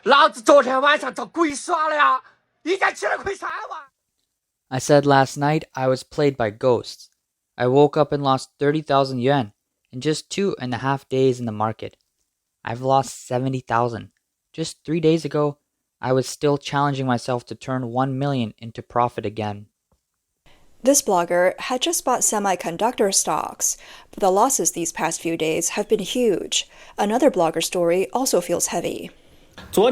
老子昨天晚上遭鬼耍了呀！一觉起来亏3万。I said last night I was played by ghosts. I woke up and lost 30,000 yuan in just 2.5 days in the market. I've lost 70,000. Just 3 days ago, I was still challenging myself to turn 1 million into profit again. This blogger had just bought semiconductor stocks, but the losses these past few days have been huge. Another blogger story also feels heavy. I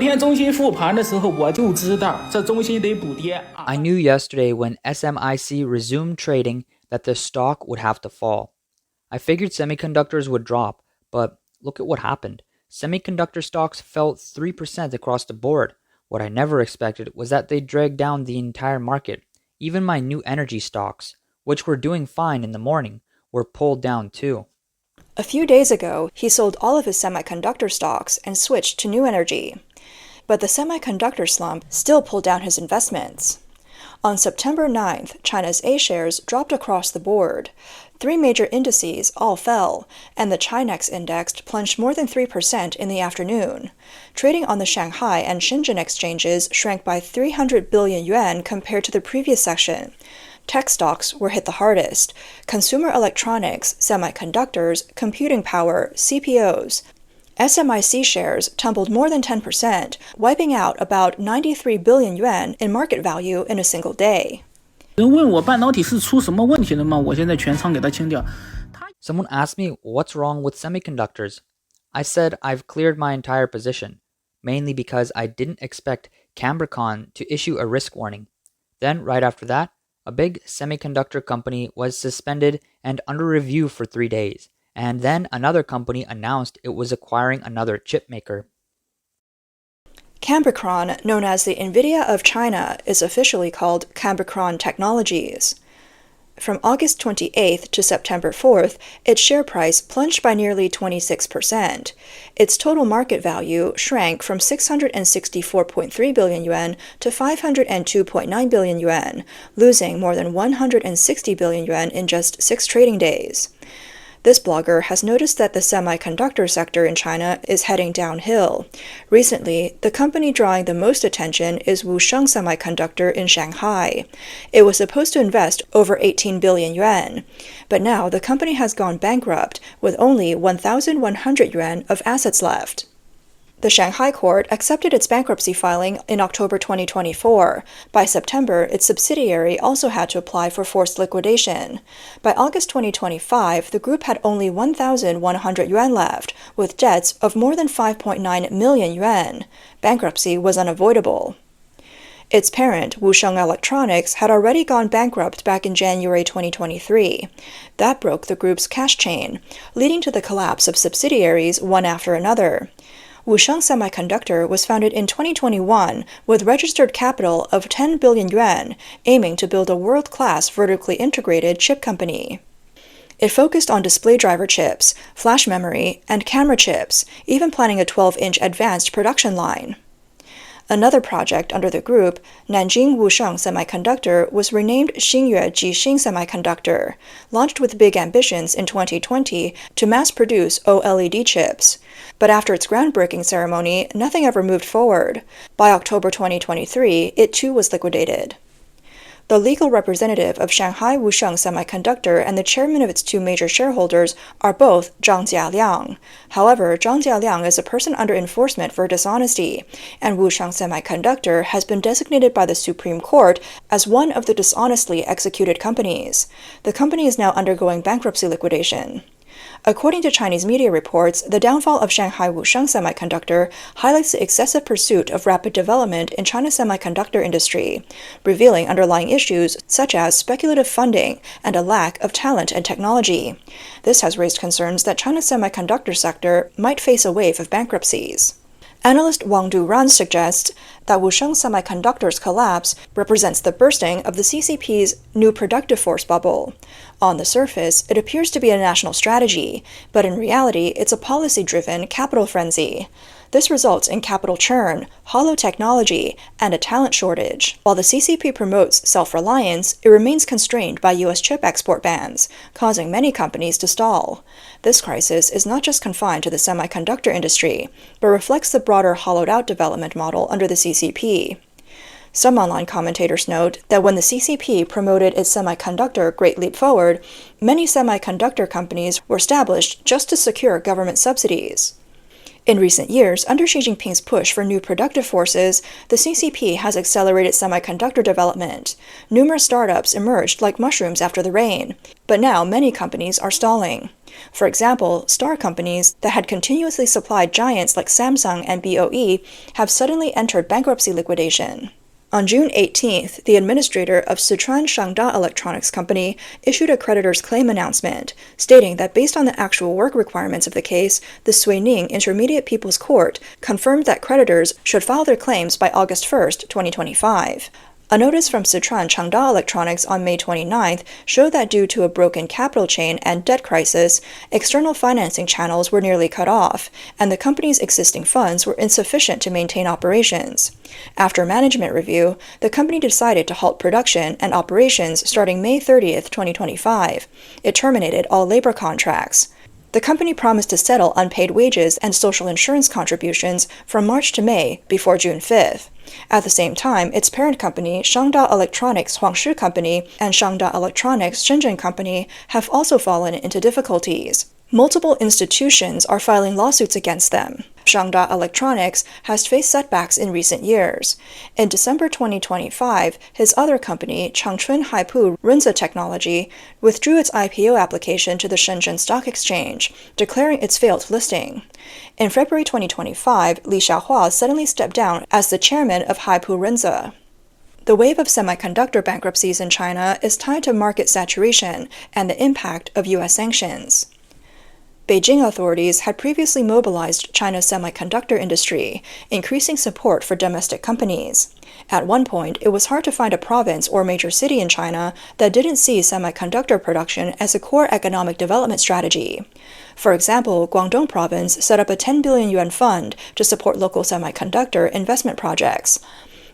knew yesterday when SMIC resumed trading that the stock would have to fall. I figured semiconductors would drop, but look at what happened. Semiconductor stocks fell 3% across the board. What I never expected was that they dragged down the entire market. Even my new energy stocks, which were doing fine in the morning, were pulled down too. A few days ago, he sold all of his semiconductor stocks and switched to new energy. But the semiconductor slump still pulled down his investments. On September 9th, China's A-shares dropped across the board. 3 major indices all fell, and the Chinex index plunged more than 3% in the afternoon. Trading on the Shanghai and Shenzhen exchanges shrank by 300 billion yuan compared to the previous session. Tech stocks were hit the hardest: consumer electronics, semiconductors, computing power, CPOs. SMIC shares tumbled more than 10%, wiping out about 93 billion yuan in market value in a single day. Someone asked me what's wrong with semiconductors. I said I've cleared my entire position, mainly because I didn't expect Bankruptcy to issue a risk warning. Then, right after that, a big semiconductor company was suspended and under review for 3 days. And then another company announced it was acquiring another chip maker. Bankruptcy, known as the NVIDIA of China, is officially called Bankruptcy Technologies. From August 28th to September 4th, its share price plunged by nearly 26%. Its total market value shrank from 664.3 billion yuan to 502.9 billion yuan, losing more than 160 billion yuan in just 6 trading days. This blogger has noticed that the semiconductor sector in China is heading downhill. Recently, the company drawing the most attention is Wusheng Semiconductor in Shanghai. It was supposed to invest over 18 billion yuan, but now the company has gone bankrupt with only 1,100 yuan of assets left. The Shanghai court accepted its bankruptcy filing in October 2024. By September, its subsidiary also had to apply for forced liquidation. By August 2025, the group had only 1,100 yuan left, with debts of more than 5.9 million yuan. Bankruptcy was unavoidable. Its parent, Wusheng Electronics, had already gone bankrupt back in January 2023. That broke the group's cash chain, leading to the collapse of subsidiaries one after another. Wusheng Semiconductor was founded in 2021 with registered capital of 10 billion yuan, aiming to build a world-class vertically integrated chip company. It focused on display driver chips, flash memory, and camera chips, even planning a 12-inch advanced production line. Another project under the group, Nanjing Wusheng Semiconductor, was renamed Xingyue Jixing Semiconductor, launched with big ambitions in 2020 to mass-produce OLED chips. But after its groundbreaking ceremony, nothing ever moved forward. By October 2023, it too was liquidated. The legal representative of Shanghai Wusheng Semiconductor and the chairman of its 2 major shareholders are both Zhang Jialiang. However, Zhang Jialiang is a person under enforcement for dishonesty, and Wusheng Semiconductor has been designated by the Supreme Court as one of the dishonestly executed companies. The company is now undergoing bankruptcy liquidation. According to Chinese media reports, the downfall of Shanghai Wusheng Semiconductor highlights the excessive pursuit of rapid development in China's semiconductor industry, revealing underlying issues such as speculative funding and a lack of talent and technology. This has raised concerns that China's semiconductor sector might face a wave of bankruptcies. Analyst Wang Duran suggests that Wusheng Semiconductor's collapse represents the bursting of the CCP's new productive force bubble. On the surface, it appears to be a national strategy, but in reality, it's a policy-driven capital frenzy. This results in capital churn, hollow technology, and a talent shortage. While the CCP promotes self-reliance, it remains constrained by U.S. chip export bans, causing many companies to stall. This crisis is not just confined to the semiconductor industry, but reflects the broader hollowed-out development model under the CCP. Some online commentators note that when the CCP promoted its semiconductor Great Leap Forward, many semiconductor companies were established just to secure government subsidies. In recent years, under Xi Jinping's push for new productive forces, the CCP has accelerated semiconductor development. Numerous startups emerged like mushrooms after the rain, but now many companies are stalling. For example, star companies that had continuously supplied giants like Samsung and BOE have suddenly entered bankruptcy liquidation. On June 18th, the administrator of Sichuan Shangda Electronics Company issued a creditor's claim announcement, stating that based on the actual work requirements of the case, the Suining Intermediate People's Court confirmed that creditors should file their claims by August 1, 2025. A notice from Sichuan Changda Electronics on May 29th showed that due to a broken capital chain and debt crisis, external financing channels were nearly cut off, and the company's existing funds were insufficient to maintain operations. After management review, the company decided to halt production and operations starting May 30th, 2025. It terminated all labor contracts. The company promised to settle unpaid wages and social insurance contributions from March to May before June 5th. At the same time, its parent company, Shangda Electronics Huangshi Company and Shangda Electronics Shenzhen Company, have also fallen into difficulties. Multiple institutions are filing lawsuits against them. Shangda Electronics has faced setbacks in recent years. In December 2025, his other company, Changchun Haipu Rinza Technology, withdrew its IPO application to the Shenzhen Stock Exchange, declaring its failed listing. In February 2025, Li Xiaohua suddenly stepped down as the chairman of Haipu Rinza. The wave of semiconductor bankruptcies in China is tied to market saturation and the impact of U.S. sanctions. Beijing authorities had previously mobilized China's semiconductor industry, increasing support for domestic companies. At one point, it was hard to find a province or major city in China that didn't see semiconductor production as a core economic development strategy. For example, Guangdong province set up a 10 billion yuan fund to support local semiconductor investment projects.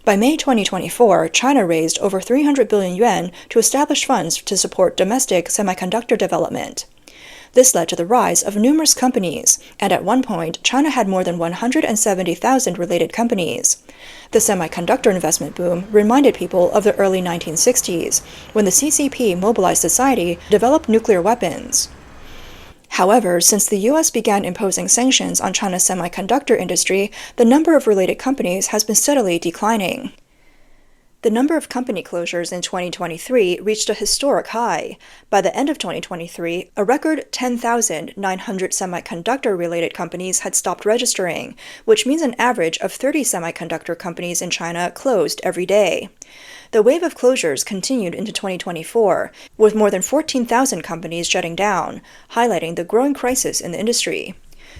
By May 2024, China raised over 300 billion yuan to establish funds to support domestic semiconductor development. This led to the rise of numerous companies, and at one point, China had more than 170,000 related companies. The semiconductor investment boom reminded people of the early 1960s, when the CCP mobilized society to develop nuclear weapons. However, since the U.S. began imposing sanctions on China's semiconductor industry, the number of related companies has been steadily declining. The number of company closures in 2023 reached a historic high. By the end of 2023, a record 10,900 semiconductor-related companies had stopped registering, which means an average of 30 semiconductor companies in China closed every day. The wave of closures continued into 2024, with more than 14,000 companies shutting down, highlighting the growing crisis in the industry.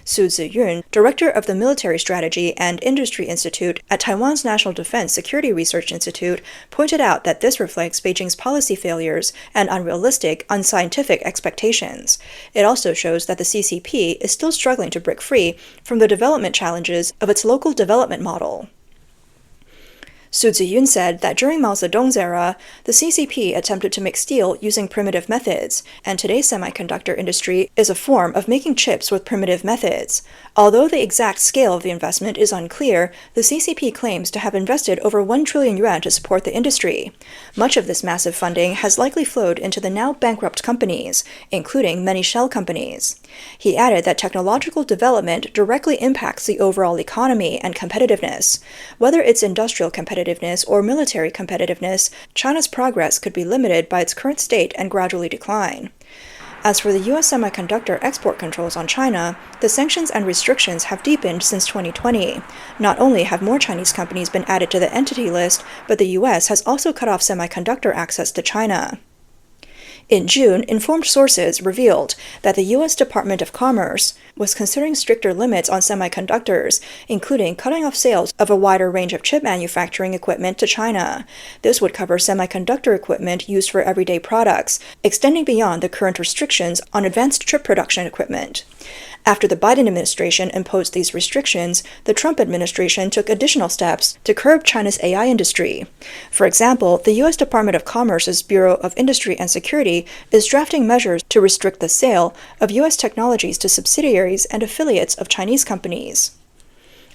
Su Ziyun, director of the Military Strategy and Industry Institute at Taiwan's National Defense Security Research Institute, pointed out that this reflects Beijing's policy failures and unrealistic, unscientific expectations. It also shows that the CCP is still struggling to break free from the development challenges of its local development model. Su Ziyun said that during Mao Zedong's era, the CCP attempted to make steel using primitive methods, and today's semiconductor industry is a form of making chips with primitive methods. Although the exact scale of the investment is unclear, the CCP claims to have invested over 1 trillion yuan to support the industry. Much of this massive funding has likely flowed into the now bankrupt companies, including many shell companies. He added that technological development directly impacts the overall economy and competitiveness. Whether it's industrial competitiveness or military competitiveness, China's progress could be limited by its current state and gradually decline. As for the U.S. semiconductor export controls on China, the sanctions and restrictions have deepened since 2020. Not only have more Chinese companies been added to the entity list, but the U.S. has also cut off semiconductor access to China. In June, informed sources revealed that the U.S. Department of Commerce was considering stricter limits on semiconductors, including cutting off sales of a wider range of chip manufacturing equipment to China. This would cover semiconductor equipment used for everyday products, extending beyond the current restrictions on advanced chip production equipment. After the Biden administration imposed these restrictions, the Trump administration took additional steps to curb China's AI industry. For example, the U.S. Department of Commerce's Bureau of Industry and Security is drafting measures to restrict the sale of U.S. technologies to subsidiaries and affiliates of Chinese companies.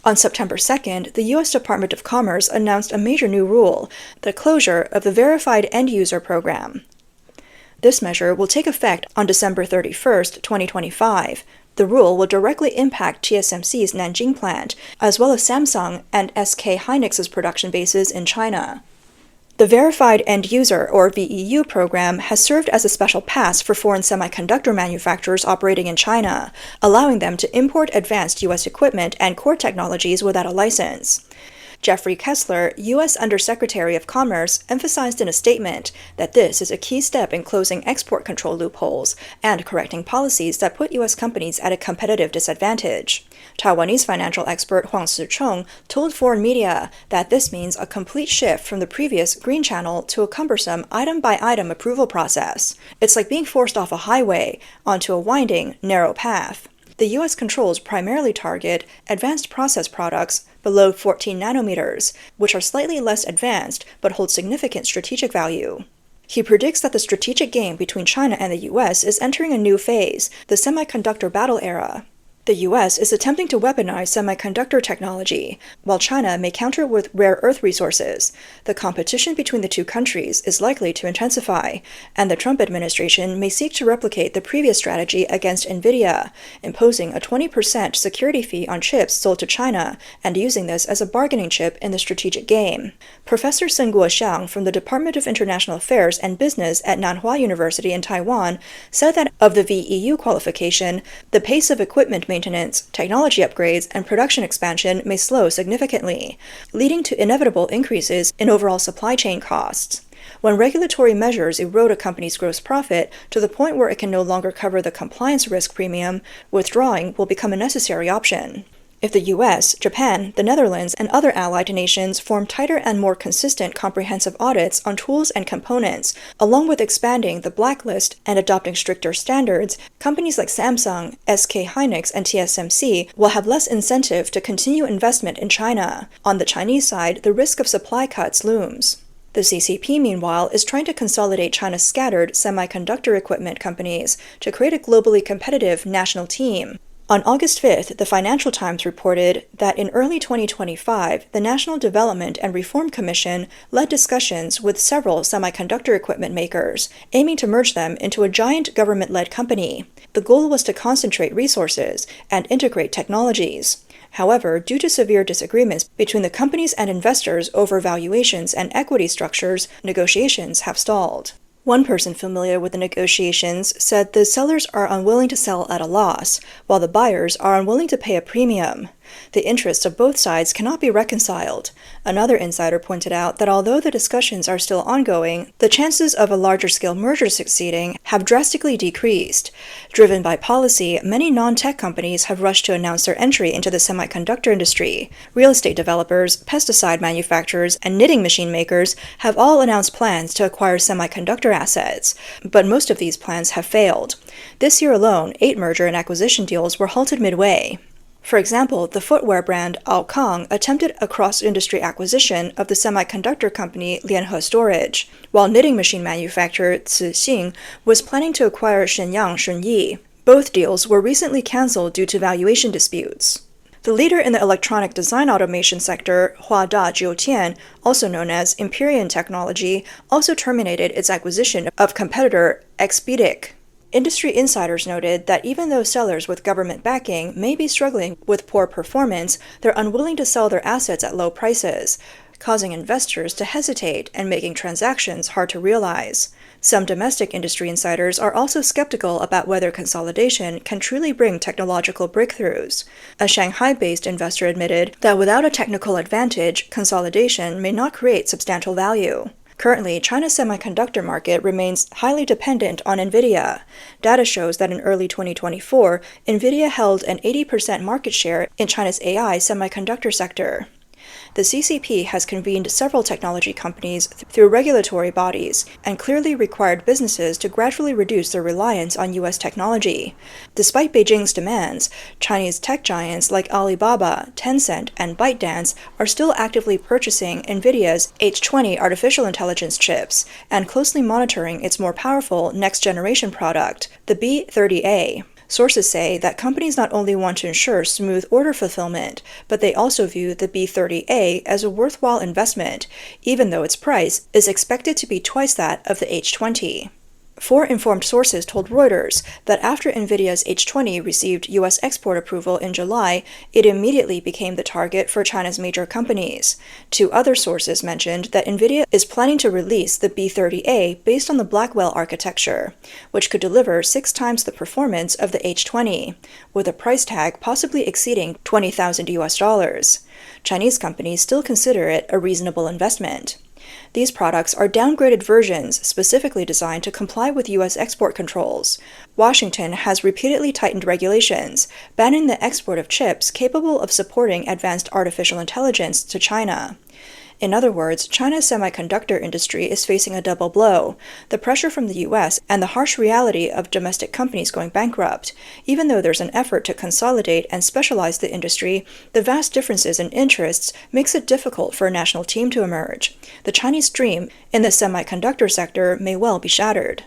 On September 2nd, the U.S. Department of Commerce announced a major new rule, the closure of the Verified End User Program. This measure will take effect on December 31st, 2025. The rule will directly impact TSMC's Nanjing plant, as well as Samsung and SK Hynix's production bases in China. The Verified End User, or VEU program, has served as a special pass for foreign semiconductor manufacturers operating in China, allowing them to import advanced U.S. equipment and core technologies without a license. Jeffrey Kessler, U.S. Undersecretary of Commerce, emphasized in a statement that this is a key step in closing export control loopholes and correcting policies that put U.S. companies at a competitive disadvantage. Taiwanese financial expert Huang Sicheng told foreign media that this means a complete shift from the previous green channel to a cumbersome item-by-item approval process. It's like being forced off a highway onto a winding, narrow path. The U.S. controls primarily target advanced process products below 14 nanometers, which are slightly less advanced but hold significant strategic value. He predicts that the strategic game between China and the U.S. is entering a new phase, the semiconductor battle era. The U.S. is attempting to weaponize semiconductor technology, while China may counter with rare earth resources. The competition between the two countries is likely to intensify, and the Trump administration may seek to replicate the previous strategy against NVIDIA, imposing a 20% security fee on chips sold to China and using this as a bargaining chip in the strategic game. Professor Sengguo Xiang from the Department of International Affairs and Business at Nanhua University in Taiwan said that of the VEU qualification, the pace of equipment maintenance, technology upgrades, and production expansion may slow significantly, leading to inevitable increases in overall supply chain costs. When regulatory measures erode a company's gross profit to the point where it can no longer cover the compliance risk premium, withdrawing will become a necessary option. If the US, Japan, the Netherlands, and other allied nations form tighter and more consistent comprehensive audits on tools and components, along with expanding the blacklist and adopting stricter standards, companies like Samsung, SK Hynix, and TSMC will have less incentive to continue investment in China. On the Chinese side, the risk of supply cuts looms. The CCP, meanwhile, is trying to consolidate China's scattered semiconductor equipment companies to create a globally competitive national team. On August 5th, the Financial Times reported that in early 2025, the National Development and Reform Commission led discussions with several semiconductor equipment makers, aiming to merge them into a giant government-led company. The goal was to concentrate resources and integrate technologies. However, due to severe disagreements between the companies and investors over valuations and equity structures, negotiations have stalled. One person familiar with the negotiations said the sellers are unwilling to sell at a loss, while the buyers are unwilling to pay a premium. The interests of both sides cannot be reconciled. Another insider pointed out that although the discussions are still ongoing, the chances of a larger-scale merger succeeding have drastically decreased. Driven by policy, many non-tech companies have rushed to announce their entry into the semiconductor industry. Real estate developers, pesticide manufacturers, and knitting machine makers have all announced plans to acquire semiconductor assets, but most of these plans have failed. This year alone, 8 merger and acquisition deals were halted midway. For example, the footwear brand Aokang attempted a cross-industry acquisition of the semiconductor company Lianhe Storage, while knitting machine manufacturer Cixing was planning to acquire Shenyang Shunyi. Both deals were recently cancelled due to valuation disputes. The leader in the electronic design automation sector, Huada Jiutian, also known as Empyrean Technology, also terminated its acquisition of competitor Expedic. Industry insiders noted that even though sellers with government backing may be struggling with poor performance, they're unwilling to sell their assets at low prices, causing investors to hesitate and making transactions hard to realize. Some domestic industry insiders are also skeptical about whether consolidation can truly bring technological breakthroughs. A Shanghai-based investor admitted that without a technical advantage, consolidation may not create substantial value. Currently, China's semiconductor market remains highly dependent on NVIDIA. Data shows that in early 2024, NVIDIA held an 80% market share in China's AI semiconductor sector. The CCP has convened several technology companies through regulatory bodies and clearly required businesses to gradually reduce their reliance on U.S. technology. Despite Beijing's demands, Chinese tech giants like Alibaba, Tencent, and ByteDance are still actively purchasing NVIDIA's H20 artificial intelligence chips and closely monitoring its more powerful next-generation product, the B30A. Sources say that companies not only want to ensure smooth order fulfillment, but they also view the B30A as a worthwhile investment, even though its price is expected to be twice that of the H20. 4 informed sources told Reuters that after NVIDIA's H20 received U.S. export approval in July, it immediately became the target for China's major companies. 2 other sources mentioned that NVIDIA is planning to release the B30A based on the Blackwell architecture, which could deliver 6 times the performance of the H20, with a price tag possibly exceeding $20,000. Chinese companies still consider it a reasonable investment. These products are downgraded versions specifically designed to comply with U.S. export controls. Washington has repeatedly tightened regulations, banning the export of chips capable of supporting advanced artificial intelligence to China. In other words, China's semiconductor industry is facing a double blow: the pressure from the U.S. and the harsh reality of domestic companies going bankrupt. Even though there's an effort to consolidate and specialize the industry, the vast differences in interests makes it difficult for a national team to emerge. The Chinese dream in the semiconductor sector may well be shattered.